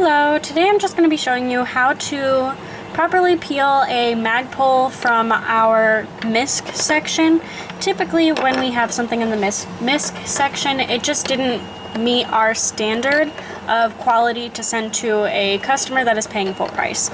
Hello, today I'm just going to be showing you how to properly peel a Magpul from our misc section. Typically when we have something in the misc section, it just didn't meet our standard of quality to send to a customer that is paying full price.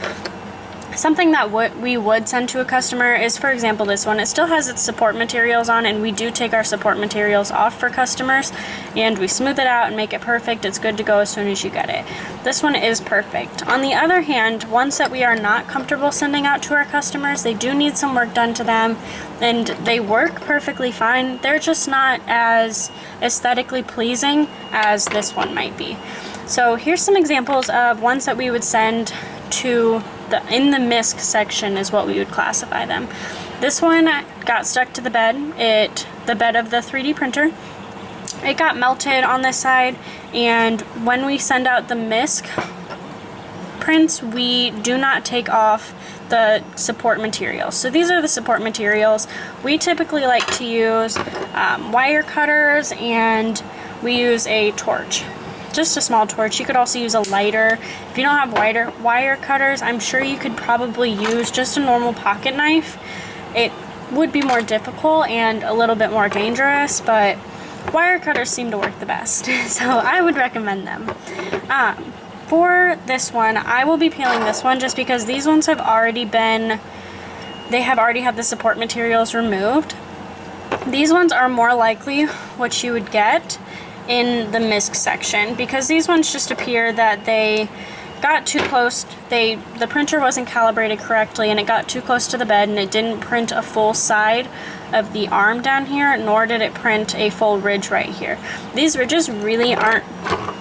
Something that we would send to a customer is, for example, this one. It still has its support materials on, and we do take our support materials off for customers, and we smooth it out and make it perfect. It's good to go as soon as you get it. This one is perfect. On the other hand, ones that we are not comfortable sending out to our customers, they do need some work done to them, and they work perfectly fine. They're just not as aesthetically pleasing as this one might be. So here's some examples of ones that we would send to in the misc section is what we would classify them. This one got stuck to the bed, the bed of the 3D printer. It got melted on this side, and when we send out the misc prints, we do not take off the support materials. So these are the support materials. We typically like to use wire cutters, and we use a torch. Just a small torch. You could also use a lighter. If you don't have wire cutters, I'm sure you could probably use just a normal pocket knife. It would be more difficult and a little bit more dangerous, but wire cutters seem to work the best, so I would recommend them. For this one, I will be peeling this one just because these ones have already had the support materials removed. These ones are more likely what you would get in the misc section, because these ones just appear that they got too close. The printer wasn't calibrated correctly, and it got too close to the bed, and it didn't print a full side of the arm down here, nor did it print a full ridge right here. These ridges really aren't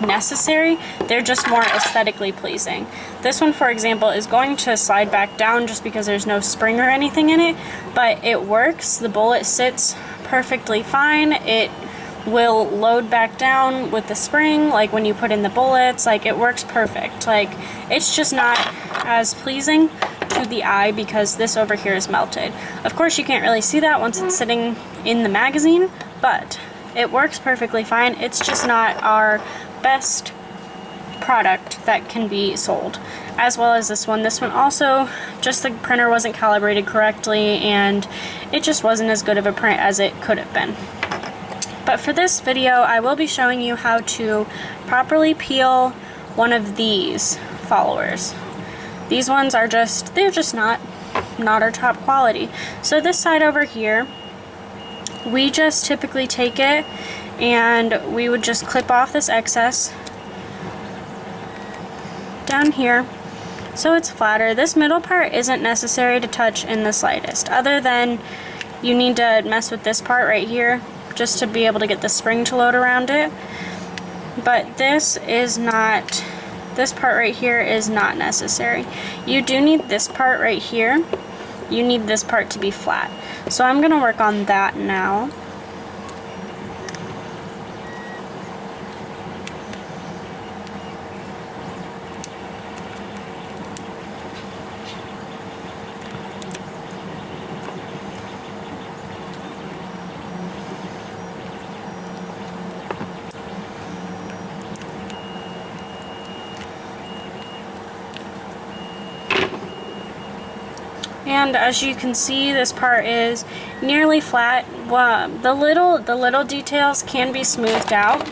necessary. They're just more aesthetically pleasing. This one, for example, is going to slide back down just because there's no spring or anything in it, but it works. The bullet sits perfectly fine. It will load back down with the spring, like when you put in the bullets. Like, it works perfect. Like, it's just not as pleasing to the eye because this over here is melted. Of course, you can't really see that once it's sitting in the magazine, but it works perfectly fine. It's just not our best product that can be sold. As well as this one. This one also, just the printer wasn't calibrated correctly, and it just wasn't as good of a print as it could have been. But for this video, I will be showing you how to properly peel one of these followers. These ones are they're just not our top quality. So this side over here, we just typically take it and we would just clip off this excess down here so it's flatter. This middle part isn't necessary to touch in the slightest, other than you need to mess with this part right here just to be able to get the spring to load around it. But this part right here is not necessary. You do need this part right here. You need this part to be flat. So I'm going to work on that now. And as you can see, this part is nearly flat. The little details can be smoothed out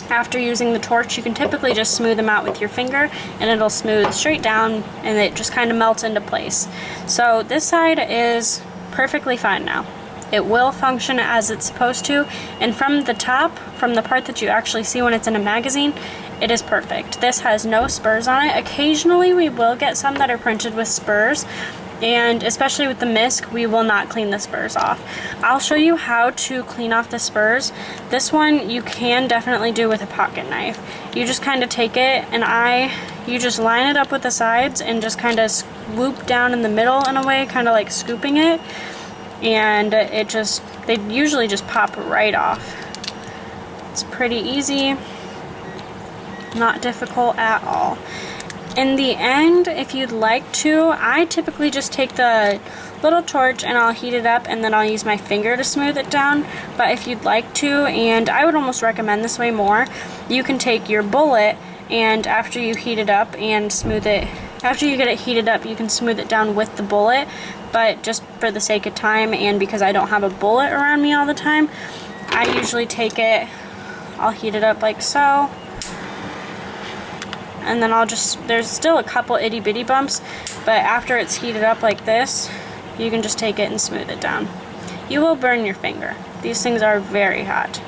after using the torch. You can typically just smooth them out with your finger, and it'll smooth straight down, and it just kind of melts into place. So this side is perfectly fine now. It will function as it's supposed to, and from the top, from the part that you actually see when it's in a magazine, it is perfect. This has no spurs on it. Occasionally we will get some that are printed with spurs, and especially with the misc, we will not clean the spurs off. I'll show you how to clean off the spurs. This one you can definitely do with a pocket knife. You just kind of take it, and you just line it up with the sides and just kind of swoop down in the middle in a way, kind of like scooping it, and they usually just pop right off. It's pretty easy, not difficult at all. In the end, if you'd like to, I typically just take the little torch and I'll heat it up, and then I'll use my finger to smooth it down. But if you'd like to, and I would almost recommend this way more, you can take your bullet and after you heat it up and smooth it, after you get it heated up, you can smooth it down with the bullet, but just for the sake of time and because I don't have a bullet around me all the time, I usually take it, I'll heat it up like so, and then there's still a couple itty bitty bumps, but after it's heated up like this, you can just take it and smooth it down. You will burn your finger. These things are very hot,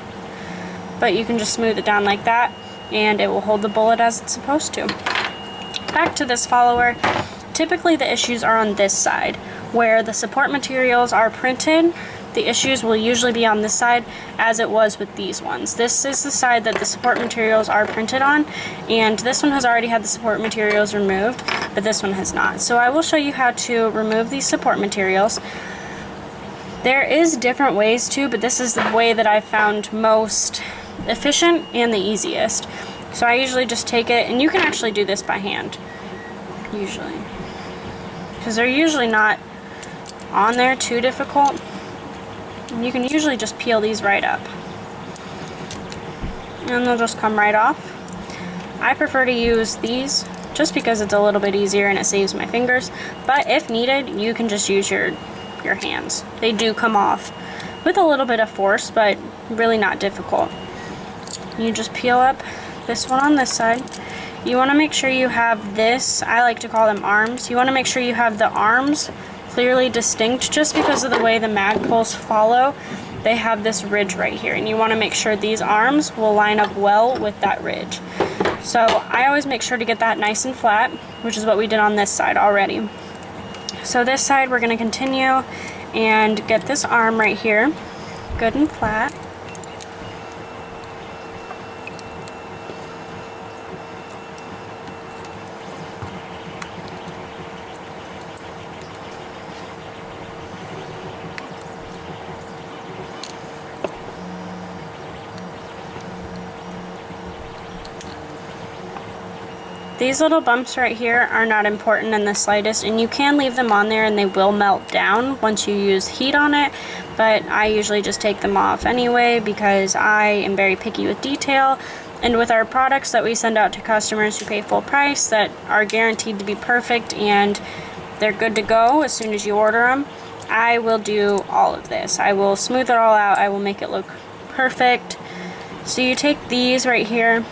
but you can just smooth it down like that and it will hold the bullet as it's supposed to. Back to this follower, typically the issues are on this side where the support materials are printed. The issues will usually be on this side as it was with these ones. This is the side that the support materials are printed on, and this one has already had the support materials removed, but this one has not. So I will show you how to remove these support materials. There is different ways too, but this is the way that I found most efficient and the easiest. So I usually just take it, and you can actually do this by hand, usually, because they're usually not on there too difficult. And you can usually just peel these right up, and they'll just come right off. I prefer to use these just because it's a little bit easier and it saves my fingers, but if needed, you can just use your hands. They do come off with a little bit of force, but really not difficult. You just peel up this one on this side. You want to make sure you have this, I like to call them arms. You want to make sure you have the arms clearly distinct, just because of the way the Magpuls follow. They have this ridge right here, and you want to make sure these arms will line up well with that ridge. So I always make sure to get that nice and flat, which is what we did on this side already. So this side we're going to continue and get this arm right here good and flat. These little bumps right here are not important in the slightest, and you can leave them on there and they will melt down once you use heat on it, but I usually just take them off anyway because I am very picky with detail, and with our products that we send out to customers who pay full price that are guaranteed to be perfect and they're good to go as soon as you order them, I will do all of this. I will smooth it all out, I will make it look perfect. So you take these right here,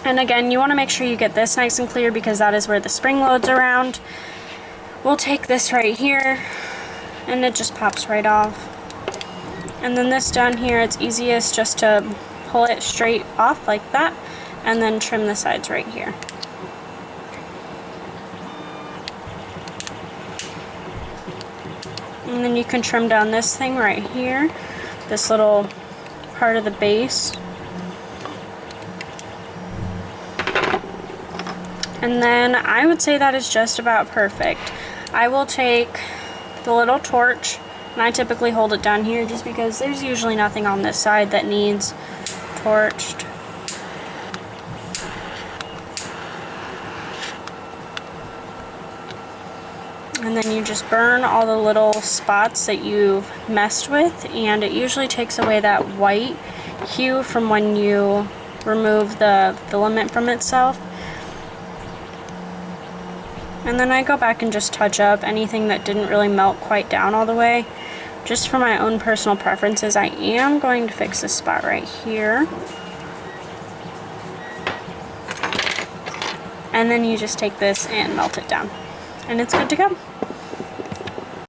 and again, you want to make sure you get this nice and clear because that is where the spring loads around. We'll take this right here, and it just pops right off. And then this down here, it's easiest just to pull it straight off like that, and then trim the sides right here. And then you can trim down this thing right here, this little part of the base. And then I would say that is just about perfect. I will take the little torch, and I typically hold it down here just because there's usually nothing on this side that needs torched. And then you just burn all the little spots that you've messed with, and it usually takes away that white hue from when you remove the filament from itself. And then I go back and just touch up anything that didn't really melt quite down all the way. Just for my own personal preferences, I am going to fix this spot right here. And then you just take this and melt it down. And it's good to go.